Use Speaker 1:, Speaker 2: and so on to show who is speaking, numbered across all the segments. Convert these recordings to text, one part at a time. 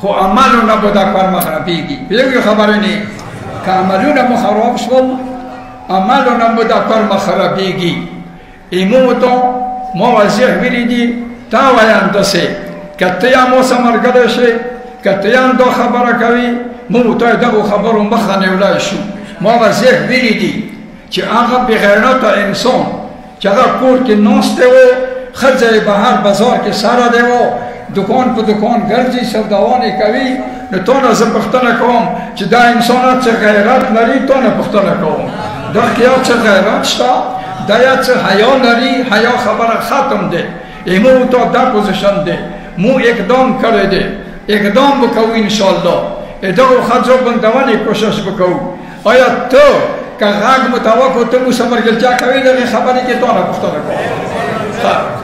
Speaker 1: خو عملونه به دا کار مخربېږي. پوهېږئ خبرې نه که عملونه مو خراب شول عملونه به دا کار مخربېږي. ایمو ته ما واضح ویلي دي تا ویان داسې که ته یا ما سره ملګری شې که ته یا دا خبره کوي مو ته دغو خبرو مخه نیولی شو. ما واضح ویلي دي چې هغه بېغیرته انسان چې هغه کور کې ناستی و ښځه یې بهر بازار کې سره دی و دکان په دکان ګرځي سوداوانې کوي نو تا نه زه پوښتنه کوم چې دا انسان څه غیرت لري تا نه پوښتنه کوم دا یا څه غیرت شته دا یا څه حیا لري حیا خبره ختم دی. ایمو تا دا پوزیشن دی مو اقدام کړی دی اقدام وکوو انشاءالله دغو ښځو بندونې کوشش وکوو. آیا ته که غږ متوقع ته مو سره ملګرتیا کوې دغې خبرې کې تا نه پوښتنه کوم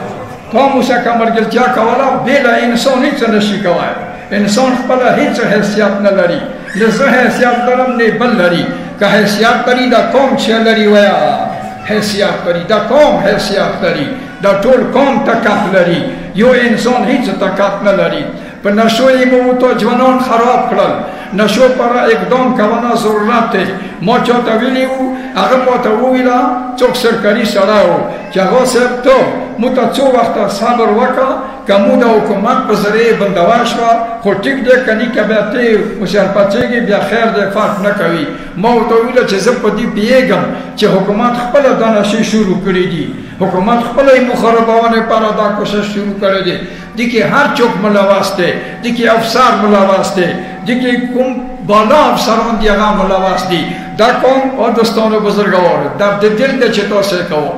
Speaker 1: تا مو سره که ملګرتیا کوله بې له انسان هېڅ نشي کولی. انسان خپله هېڅ حیثیت نه لري نه زه حیثیت لرم نه بل لري. که حیثیت لري دا قوم چې لري ویه حیثیت لري دا قوم حیثیت لري دا ټول قوم طاقت لري یو انسان هېڅ طاقت نه لري. په نشو یې مو ته ځوانان خراب کړل. نشو پر اقدام کونه ضرورت دی. ما چاته ویلي وو هغه ماته وویله څوک سرکاري سړی و چې هغه صاحب ته مو ته څو وخته صبر وکړه که مو د حکومت په ذریعې بندوه شوه خو ټیک دی که نه که بیا ته مشرپڅېږي بیا خیر دی فرق نه کوي. ما ورته وویله چې زه په دې پوهېږم چې حکومت خپله دا نشې شروع کړي دي حکومت خپله یې مخربونې لپاره دا کوشش شروع کړی دی. دې کې هر څوک ملوث دی دې کې افسر ملوث دی دې کې کوم بالا افسران دی هغه ملوث دي. دا قوم او دوستانو بزرګوارو درد دل دی چې تاسو یې کوم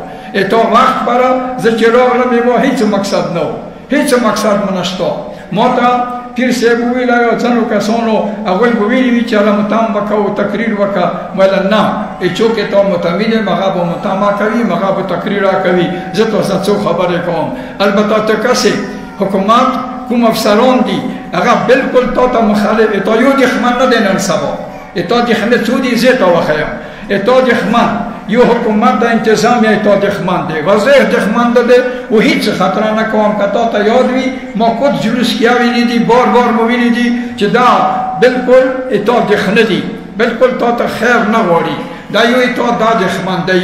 Speaker 1: تا وخت برا زه چې راغلم ما هېڅ مقصد نه و هېڅ مقصد مو نشته. ما ته پیر صاحب وویل یا ځینو کسانو هغوی به ویلي وي چې هله متهم به کوو تقریر وکړه. ویله نه هېڅوک یې تا متهمین یم هغه به متهمه کوي هغه به تقریر راکوي زه تاسو څو خبرې کوم. البته ته کسې حکومت کوم افسران دي هغه بالکل تا ته مخالف تا یو دښمن نه دی نن سبا تا دښمن څو دي زه تا وښیم تا دښمن یو حکومت د انتظامیه تا دښمن دی واضح دښمن دی و هیڅ خطر نه کوم که تا ته یاد وي ما خود جلوس کیا ویلي دي بار بار مو ویلي دي چې دا بالکل تا دښمن دي بالکل تا ته خیر نه غواړي. دا یو تا دا دښمن دی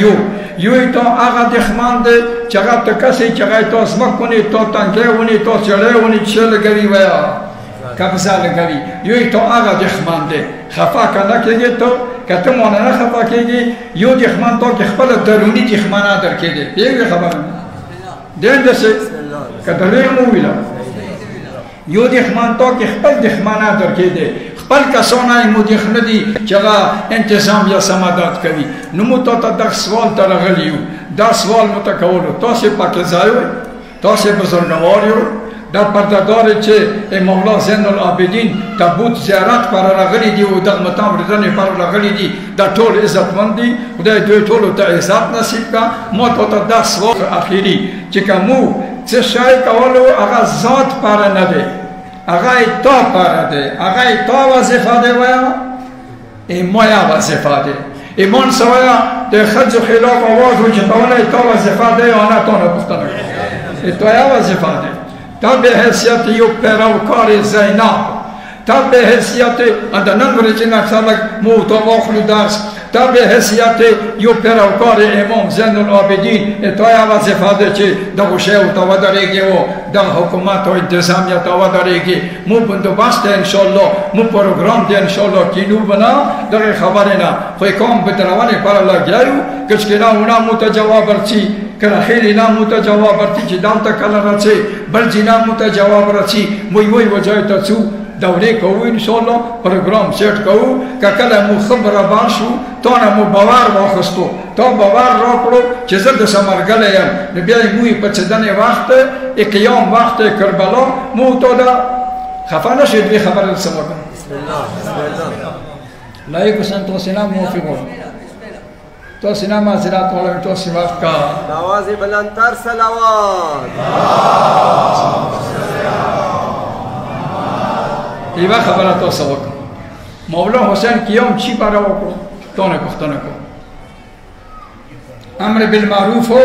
Speaker 1: یو تا هغه دښمن دی چې هغه ته کسې چې هغه تا ځمکه ونې تا تنګی ونې تا چړی ونې چې لګوي ویه قبضه لګوي یو تا هغه دښمن دی. خفه که نه کېږي ته که ته مانه نه خفه کېږي یو دښمن تا کې خپله دروني دښمنه در کې دی. پوهېږئ خبره دی داسې که دلیل مو وویله یو دښمن تا کې خپل دښمنه در کې دی خپل کسانه یې مو دښمنه دي چې هغه انتظام یا سمادات کوي. نو مو تا ته دغه سوال ته راغلي یو دا سوال مو ته کولو تاسې پاکه ځای وئ تاسې بزرګوار یو دا پردهدار چې مولا زین العابدین تابوت زیارت پر راغلي دي او دغه متام رضانې پر راغلي دي دا ټول عزتمند دي خدای دوی ټولو ته عزت نصیب کړه. ما ته دا سوال اخري چې که مو څه شی کولو هغه ذات پاره نه دی هغه یې تا پاره دی هغه یې تا وظیفه دی ویه مایا وظیفه دی. ایمان سوایه د ښځو خلاف آواز اوچتولی تا وظیفه دی یا نه تا نه پوښتنه کوي تا یې وظیفه دی. تا به حیثیت یو پیروکار زینب تا به حیثیت د نن ورځې نه خلک مو ته واخلو درس تا به حیثیت یو پیروکار امام زین العابدین تا یې وظیفه ده چې دغو شیو ته ودرېږي او دغه حکومت او انتظامیه ته ودرېږي. مو بندوبست دی انشاءالله مو پروګرام دی انشاءالله کینو به نه دغې خبرې نه خو یې قوم به درونې لپاره لګیا یو کچکې نه اونا مو ته جواب ورڅي کله خیلی نه مو ته جواب ورڅي چې دلته کله راځي بل ځای مو ته جواب راځي مو یوې وجای ته څو دورې کوو انشاءالله پروګرام سیټ کوو که کله مو ښه برابر شو تا نه مو باور واخیستو تا باور راکړو چې زه د ثمرګلی یم نو بیا یې مو په څدنې وخت قیام وخت کربلا مو ته دا خفه نه شئ دوی خبره څه وکړم لایق حسن تاسې نه موافق وم تاسې نه معذرت غواړم تاسې وخت کا
Speaker 2: آواز بلندتر صلوات
Speaker 1: یوه خبره تاسو وکړم مولا حسین کیام چی پاره وکړو تا نه پوښتنه کوم امر بالمعروف ہو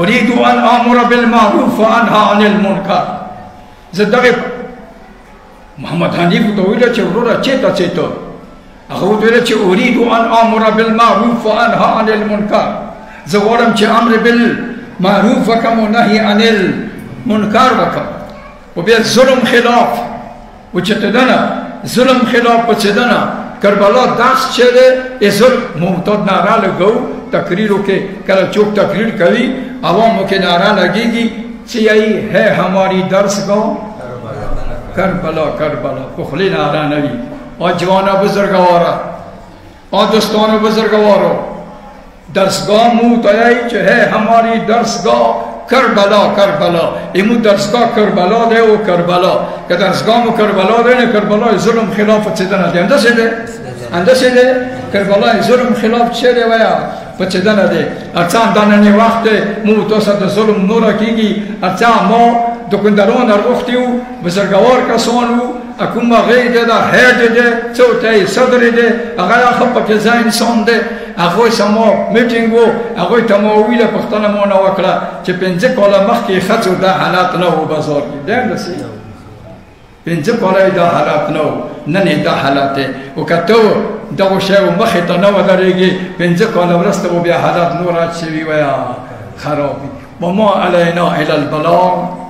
Speaker 1: اريد ان امر بالمعروف وانهى عن المنکر. زه دغه محمد حنیف ته ویل چې وروره چېرته هغه ویل چې اريد ان امر بالمعروف وانهى عن المنکر زه غواړم چې امر بالمعروف وکم او نهي عن المنکر وکم و بیا ظلم خلاف و چې تدنه ظلم خلاف په چې دنه کربلا درس چې دی ظلم معتاد نعره لګو تقریرو کې کله چوک تقریر کوي عوامو کې نعره لګېږي چې یہی ہے ہماری درسگاہ کربلا کربلا پخلی نعرہ نوی اور جوانا بزرگوارا اور دوستان بزرگوارو درسگاہ موتایی چه ہے ہماری درسگاہ کربلا کربلا ایمو درسگاہ کربلا دے و کربلا که درسگاہ مو کربلا دے نه کربلا ظلم خلاف چیدنه دے انده سی دے کربلا ظلم خلاف چه دے ویا پچیدنه دے ارچان داننی وقت مو توسط ظلم نورا کیگی ارچان ما دکندران ارغختیو بزرگوار کسانو اکوم غیده ده هیده ده چوتای صدر ده اغای خب که زای انسان ده اغوی سما میتینگو اغوی تماویل پختن ما نوکلا چه پنجه کالا مخی خطو ده حالات نو بازار کی دیم رسی پنجه کالای ده حالات نو ننی ده حالاته و کتو دو شیو مخی تا نو داریگی پنجه کالا ورسته و بیا حالات نورات شوی ویا خرابی و ما علینا الى البلاغ